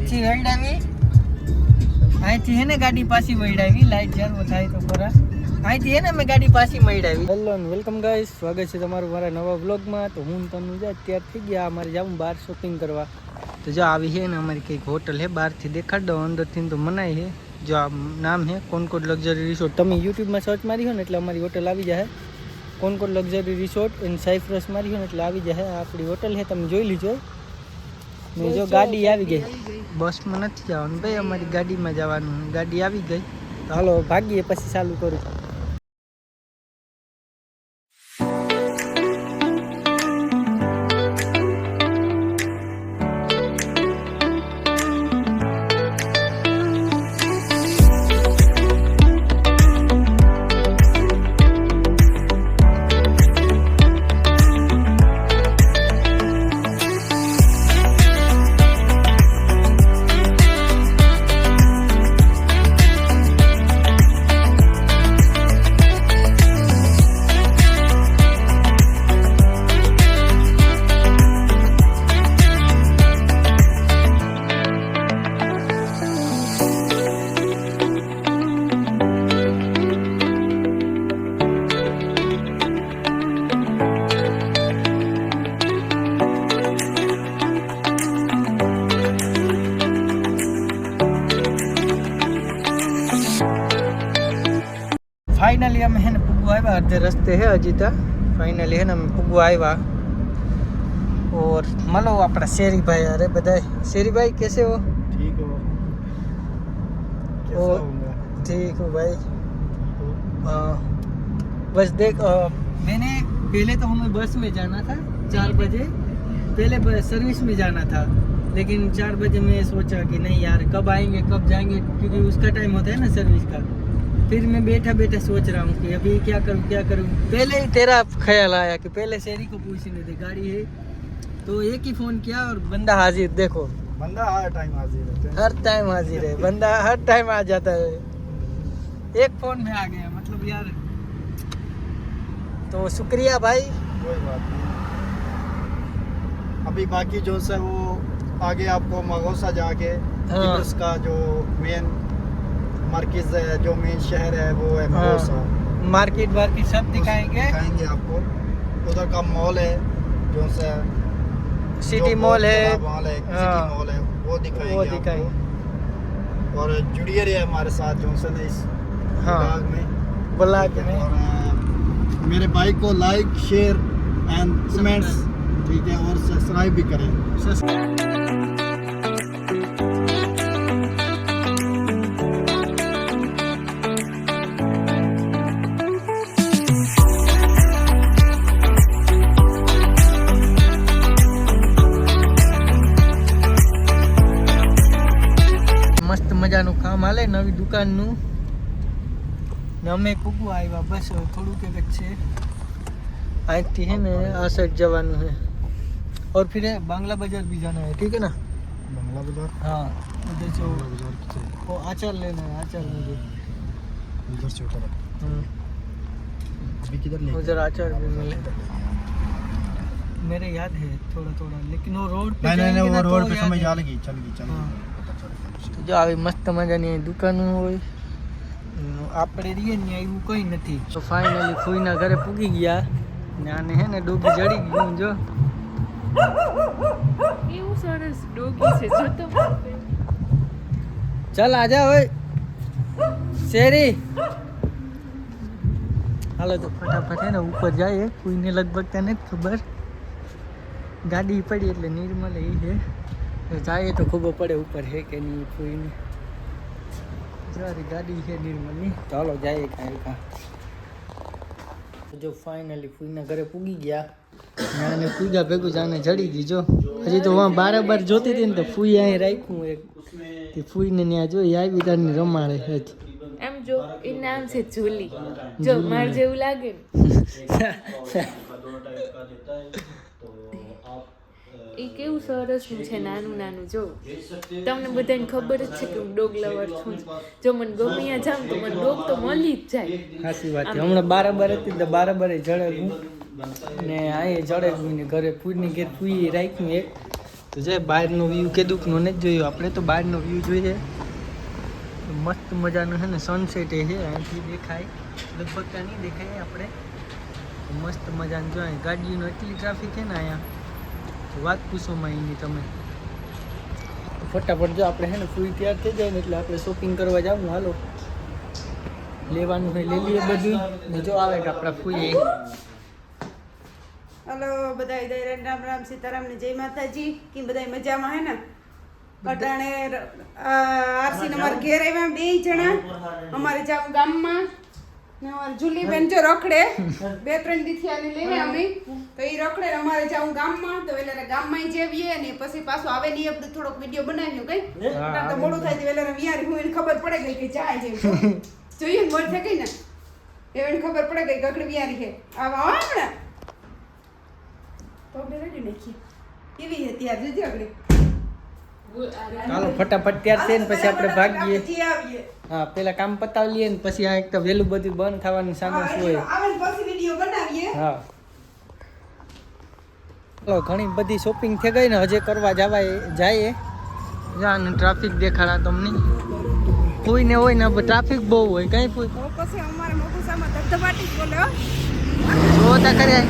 અહીંથી વળાવી, અહીંથી હે ને ગાડી પાછી વળાવી, લાઈટ ચાલુ થાય તો ખરા. અહીંથી હે ને મેં ગાડી પાછી મળાવી. હેલો એન્ડ વેલકમ ગાઈસ, સ્વાગત છે તમારું મારા નવા વ્લોગમાં. તો હું તમને જો અત્યાર થઈ ગયા, અમારે જાઉં બહાર શોપિંગ કરવા. તો જો આવી છે ને અમારી કંઈક હોટલ છે, બહારથી દેખાડ દો, અંદરથી તો મનાય છે. જો આ નામ છે કોનકોડ લક્ઝરી રિસોર્ટ. તમે યુટ્યુબમાં સર્ચ મારી હો ને એટલે અમારી હોટલ આવી જાય, Concord luxury resort and Cyprus મારી હો ને એટલે આવી જાય. આપણી હોટલ છે, તમે જોઈ લીજો. ને જો ગાડી આવી ગઈ, બસમાં નથી જવાનું ભાઈ, અમારી ગાડીમાં જવાનું. ગાડી આવી ગઈ તો હાલો ભાગીએ, પછી ચાલુ કરું. फाइनली हम है ना पुगवा आया, आधे रास्ते है अजी तक. फाइनली है ना हम पुगवा आया. और मलो अपना शेरी भाई. अरे बधाई शेरी भाई, कैसे हो? ठीक हो? और ठीक हो भाई. बस देख, मैंने पहले तो हमें बस में जाना था 4 बजे, पहले सर्विस में जाना था. लेकिन 4 बजे मैं सोचा कि नहीं यार, कब आएंगे कब जाएंगे, क्योंकि उसका टाइम होता है ना सर्विस का. फिर मैं बैठा बैठा सोच रहा हूँ कि अभी क्या करूँ. पहले ही तेरा ख्याल आया कि पहले शेरी को पूछने दे, गाड़ी है. तो एक ही फ़ोन किया और बंदा हाजिर. देखो बंदा हर टाइम हाजिर है, हर टाइम हाजिर है बंदा, हर टाइम आ जाता है. एक फ़ोन में आ गया, मतलब यार. तो शुक्रिया भाई. कोई बात नहीं. अभी बाकी जो है वो आगे आपको मगोसा जाके किब्रस का जो मेन मार्केट है, जो मेन शहर है वो है मगोसा. मार्केट सब दिखाएंगे आपको. उधर का मॉल है जो से सिटी मॉल है, सिटी मॉल है, वो दिखाएंगे. और जुड़िए रहिए हमारे साथ जो से इस ब्लॉग में. और मेरे भाई को लाइक शेयर एंड कमेंट्स, ठीक है, और सब्सक्राइब भी करें. મસ્ત મજાનું કામ હાલે નવી દુકાનનું. ને અમે પૂગવા આવ્યા, બસ થોડુંક એક જ છે. અહીંથી है ना आ साइड जवान है. और फिर है बांग्ला बाजार भी जाना है, ठीक है ना. बांग्ला बाजार, हाँ उधर से बाजार वो आचार लेना है, आचार मुझे उधर से उतर. अभी किधर ले? उधर आचार भी मिले, मेरे याद है थोड़ा थोड़ा, लेकिन वो रोड पे नहीं वो रोड पे समझ आ आ लगी, चल गई. તો જો આવી મસ્ત મજાની દુકાનો હોય, આપણે રહીએ ને એવું કંઈ નથી. તો ફાઇનલી ફૂઈના ઘરે પૂગી ગયા ને આને હે ને ડોગી જડી ગયું. જો કેવું સરસ ડોગી છે, જો તો. ચાલ આજા હોય શેરી. હાલો તો ફટાફટ હે ને ઉપર જાય. કોઈને લગભગ ત્યાં નથી ખબર, ગાડી પડી એટલે નિર્મલ એ છે. જાય તો ખબર પડે ઉપર છે કે નહીં ફૂઈની. જ્યારે ગાડી છે નિર્મલની. ચાલો જાય કાંઈ. જો ફાઇનલી ફૂઈના ઘરે પૂગી ગયા અને પૂજા ભેગું જાને જડી ગઈ. જો હજી તો વાં બાર જોતી હતી ને તો ફૂઈ અહીં રાખ્યું એક. તે ફૂઈને ત્યાં જોઈ આવી તારની રમાડે છે. એમ જો એ નામ છે જુલી. જો માર જેવું લાગે ને. એ કેવું સરસ છે, નાનું નાનું. જો તમને બધાને ખબર જ છે કે હું ડોગ લવર છું. જો મને ગમે ત્યાં જાઉં તો મને ડોગ તો મળી જ જાય. સાચી વાત છે. હમણાં બરાબર હતી તો બરાબર જડે ને આ જડે ને ઘરે ફૂડની ઘેર ફૂઈ રાખ્યું એક. તો જે બહારનો વ્યૂ કીધું કે નથી જોયું આપણે, તો બહારનો વ્યૂ જોઈએ. મસ્ત મજાનું છે ને સનસેટ છે, અહીંથી દેખાય, લગભગ ત્યાં નહીં દેખાય આપણે. મસ્ત મજાનું જો ગાડીનો એટલી ટ્રાફિક છે ને અહીંયા, વાત પૂછોમાં એની તમે. ફટાફટ જો આપણે છે ને ફૂલ તૈયાર થઈ જાય ને એટલે આપણે શોપિંગ કરવા જાવ. હાલો લેવાનું હોય લઈ લઈએ બધું. ને જો આવે કે આપણા ફૂઈ. હલો બધા રામ રામ સીતારામ ને જય માતાજી. કે બધા મજામાં હે ને? અટાણે આરસી ને અમારે ઘેર આવ્યા 2 જણા. અમારે જાવ ગામમાં ને અમારે જુલી બેન જો રખડે 2-3 દી થી આને લઈને અમે તો ઈ રખડે. અમારે જાવ ગામમાં તો એટલે ગામમાં જેવીએ ને પછી પાછો આવે ને આપણે થોડોક વિડિયો બનાવ્યો કઈ તો મોડું થાય તો એટલે વિયાર હું એને ખબર પડે ગઈ કે જાય જેવી જોઈએ મોર થઈ ગઈ ને એને ખબર પડે ગઈ ગગડી વિયારી છે આવા હમણાં તો બે રેડી નાખી કેવી હતી યાર જોજે આગળ. ચાલો ફટાફટ તૈયાર થઈને પછી આપણે ભાગીએ. હા પેલા કામ પતાવી લઈએ ને પછી આ એક તો વહેલું બધું બંધ થવાની સામસ હોય. આવે પછી વિડિયો બનાવીએ. હા ચાલો ઘણી બધી શોપિંગ થઈ ગઈ ને હજે કરવા જઈએ. જાને ટ્રાફિક દેખાડા તમને. કોઈને હોય ને ટ્રાફિક બહુ હોય કઈ કોઈ પછી અમારે મોકુસામાં ધબધબાટી જ બોલે હો. જોતા કર્યા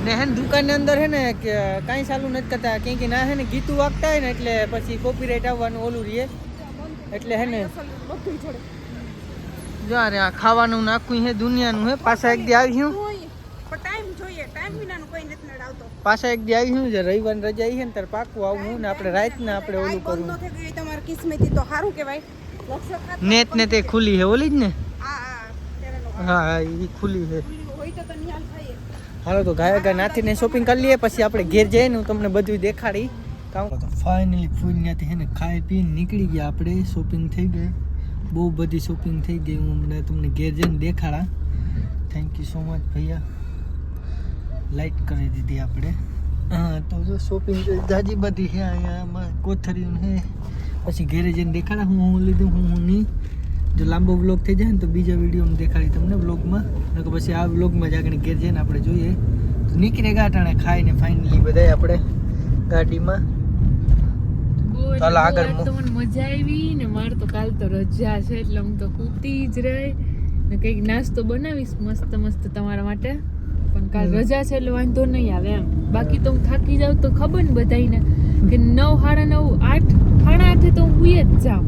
ને હે ને દુકાનની અંદર હે ને કે કાંઈ ચાલુ નથી કરતા કેમ કે ના હે ને ગીતું વાગતા હોય ને એટલે પછી કોપીરાઇટ આવવાનું ઓલું રહીએ એટલે હે ને જો રે આ ખાવાનું નાખવું હે દુનિયાનું હે. પાછા એક દી આવ્યું પણ ટાઈમ જોઈએ, ટાઈમ વિનાનું કોઈ નથી નડાવતો. પાછા એક દી આવ્યું છે રવિવાર રજા આવી છે ને ત્યારે પાકું આવું ને આપણે રાત ને આપણે ઓલું કરવું. બંધ થઈ ગઈ તમારી કિસ્મતી તો સારું કહેવાય. નેટ ને તે ખુલ્લી હે ઓલી જ ને. હા હા એ ખુલ્લી છે. હોય તો નિહાલ થાય. હાલો તો ગાય નાથીને શોપિંગ કરી લઈએ પછી આપણે ઘેર જઈએ ને હું તમને બધું દેખાડી. તો ફાઇનલી ફૂલ ત્યાંથી હે ને ખાઈ પીને નીકળી ગયા આપણે. શોપિંગ થઈ ગઈ, બહુ બધી શોપિંગ થઈ ગઈ. હું હમણાં તમને ઘેર જઈને દેખાડા. થેન્ક યુ સો મચ ભૈયા, લાઇટ કરી દીધી આપણે. હા તો જો શોપિંગ જાજી બધી છે અહીંયા કોથરીનું છે. પછી ઘેરે જઈને દેખાડા હું લીધું હું નહીં. જો લાંબો વ્લોગ થઈ જાય ને તો બીજા વિડીયોમાં દેખાડી તમને વ્લોગમાં. નકર પછી આ વ્લોગમાં જ આગળ ઘેર જઈને આપણે જોઈએ. તો નીકળે ગાટાણે ખાઈને ફાઇનલી બધા આપણે ગાડીમાં. ચાલો આગળ તો મને મજા આવી ને મારે તો કાલ તો રજા છે એટલે હું તો સૂતી જ રહી ને કંઈક નાસ્તો બનાવીશ મસ્ત મસ્ત તમારા માટે. પણ કાલ રજા છે એટલે વાંધો નહીં આવે એમ. બાકી તો હું થાકી જાઉં તો ખબર ને બધાને કે 9, 9:30, 8, 8:30 તો હું સુઈ જ જાઉં.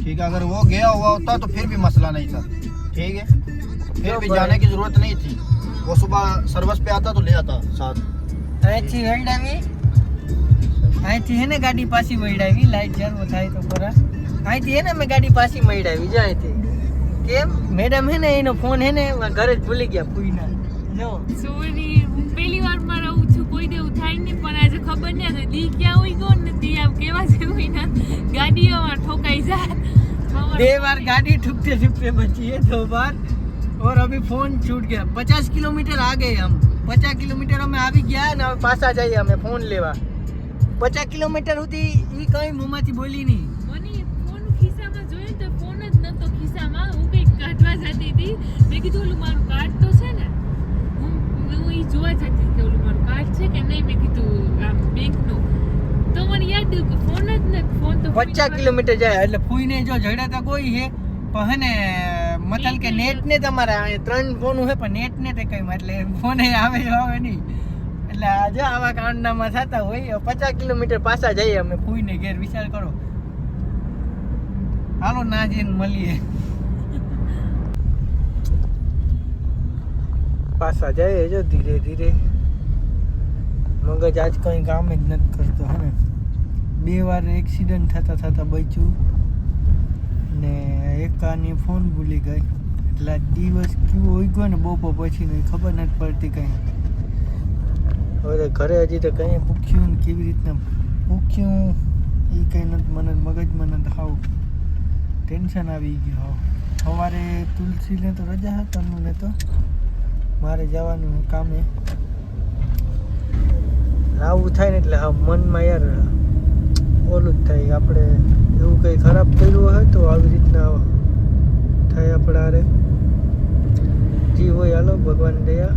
ठीक है, अगर वो गया हुआ होता तो फिर भी मसला नहीं था. ठीक है, फिर भी जाने की जरूरत नहीं थी. वो सुबह सर्विस पे आता तो ले आता साथ. અહીંથી વળાવી અહીંથી હે ને ગાડી પાછી વળાવી. લાઈટ જરૂર થાય તો ખરા. અહીંથી હે ને મેં ગાડી પાછી વળાવી જાય અહીંથી. કેમ મેડમ હે ને એનો ફોન હે ને ઘરે જ ભૂલી ગયા ફૂઈના. જો સોરી હું પહેલી વાર માં રહું છું, કોઈ દેવું થાય નહીં. પણ આજે ખબર નહીં આજે દી ક્યાં હોય ગયો ને દી આમ કેવા જેવું ના ગાડીઓમાં ઠોકાઈ જાય. 2 बार गाड़ी ठुकते ठुकते बची है 2 बार और अभी फोन छूट गया. 50 किलोमीटर आ गए हम. 50 किलोमीटर અમે આવી ગયા ને હવે પાછા જઈએ અમે ફોન લેવા. 50 કિલોમીટર સુધી ઈ કઈ મોંમાંથી બોલી નહીં. મને ફોન ખિસ્સામાં જોયો તો ફોન જ નતો ખિસ્સામાં. હું કંઈક કાઢવા જતી હતી. મેં કીધું ઓલું મારું કાર્ડ તો છે ને, હું ઈ જોવા જતી હતી કે ઓલું મારું કાર્ડ છે કે નહીં. મેં કીધું આમ બેંકનું તો મને યાદ આવ્યું કે ફોન જ નથી. ફોન તો 50 કિલોમીટર જાય એટલે ફૂઈને જો જડ્યા કોઈ હે પણ હે ને મતલબ કે નેટ ને તમારે 3 ફોન હે પણ નેટ ને તે કઈ એટલે ફોન આવે નહીં. એટલે આજે આવા કાંડામાં થતા હોય. 50 કિલોમીટર પાછા જઈએ અમે ફૂઈને ઘેર. વિચાર કરો. હાલો ના જઈને મળીએ. પાછા જઈએ જો ધીરે ધીરે. મગજ આજ કઈ કામ જ નથી કરતો હે ને. 2 વાર એક્સિડન્ટ થતા બચ્યું ને એક આની ફોન ભૂલી ગઈ. એટલે દિવસ કેવો હોય ગયો ને બપોર પછી નહીં ખબર નથી પડતી કંઈ. હવે ઘરે હજી તો કંઈ ભૂખ્યું ને કેવી રીતના ભૂખ્યું એ કંઈ નથી. મને મગજમાં નથી હાવ ટેન્શન આવી ગયું. સવારે તુલસીને તો રજા હતા ને તો મારે જવાનું કામે. આવું થાય ને એટલે હા મનમાં યાર ઓલું જ થાય. આપણે એવું કંઈ ખરાબ કર્યું હોય તો આવી રીતના થાય આપણા હારે. જી હોય હાલો ભગવાન દયા.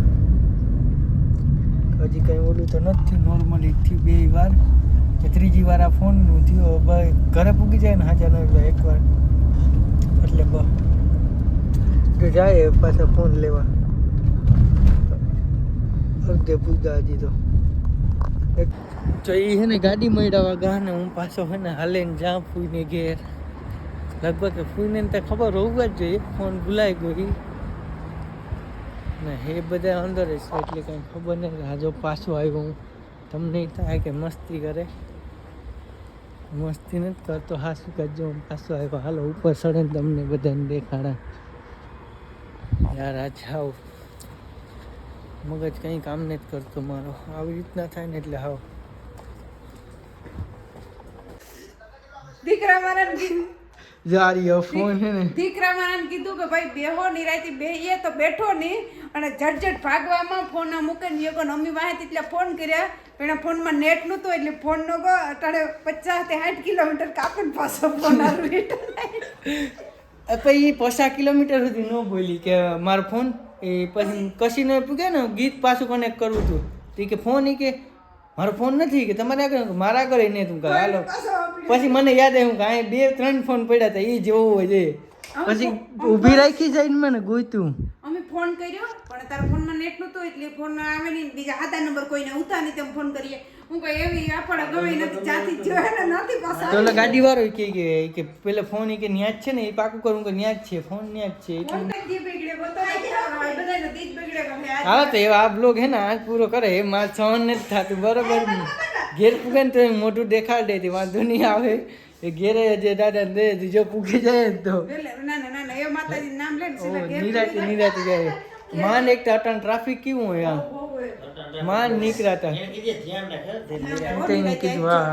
હજી કંઈ ઓલું તો નથી, નોર્મલી થયું 2 વાર કે 3જી વાર આ ફોનનું થયું. ભાઈ ઘરે પૂગી જાય ને હાજર ન એકવાર એટલે જો જાય પાછા ફોન લેવા અડધે પૂગા હજી તો. તો એ છે ને ગાડી મળ્યા ગાને હું પાછો છે ને હાલીને જ્યાં ફૂઈને ઘેર. લગભગ ફૂઈને તો ખબર હોવું જ જોઈએ, ફોન ભૂલાઈ ગયો ને એ બધા અંદર જ છે એટલે કંઈ ખબર નહીં. હાજો પાછો આવ્યો હું, તમને થાય કે મસ્તી કરે, મસ્તી નથી કરતો. હા શું કરજો હું પાછો આવ્યો. હાલો ઉપર ચડે ને તમને બધાને દેખાડા. યાર આ જાવ મગજ કંઈ કામ નથી કરતો મારો, આવી રીતના થાય ને એટલે હાવ. દીકરા મારા જારી ફોન છે ને દીકરા મારાને કીધું કે ભાઈ બેહો નિરાયતી બેહીએ તો બેઠો નહીં અને ઝટઝટ ભાગવામાં ફોન મૂકીને યો મમ્મી વાહે એટલે ફોન કર્યા. એના ફોનમાં નેટ નહોતું એટલે ફોન નો ગયો. અટાણે 50 થી 60 કિલોમીટર કાપીને પાછો ફોન આવ્યો. પછી 50 કિલોમીટર સુધી ન બોલી કે મારો ફોન એ પછી કશી ન પૂગે ને ગીત પાછું કનેક્ટ કરવું હતું તો કે ફોન એ કે મારો ફોન નથી કે તમારે આગળ મારા આગળ નહીં તું કહે હાલો. પછી મને યાદ આવ્યું કે અહીં 2-3 ફોન પડ્યા હતા એ જેવો હોય છે. પછી ઊભી રાખી જાય ને મને ગોઈતું અમે ફોન કર્યો પણ તારા ફોનમાં નેટ નહોતું એટલે ફોન આવે નહીં. બીજા હાથા નંબર કોઈને ઉતા નહીં તેમ ફોન કરીએ. હું કહી એવી આપણે ગમે નથી જાતી જોયા ને નથી પાછા. તો ઓલા ગાડી વાળો કે પેલા ફોન એ કે ન્યા જ છે ને એ પાકું કરું કે ન્યા જ છે ફોન ન્યા જ છે એટલે. ફોન જે બગડે બતાય બધાને દીજ બગડે ગમે આજ. હા તો એવા આ બ્લોગ હે ને આજ પૂરો કરે એ મારે સહન નથી થતું બરોબર. ઘેર પૂગે ને તો એ મોટું દેખાડી દેતી વાંધો નહીં આવે. એ ઘેરે જે દાદા દે જો પૂગી જાય ને તો ના ના ના એ માતાજી નામ લે ને સીધા ઘેર નિરાતે જાય. માન એક અટાણ ટ્રાફિક કેવું હોય આ માન નીકળ્યા હતા કીધું હા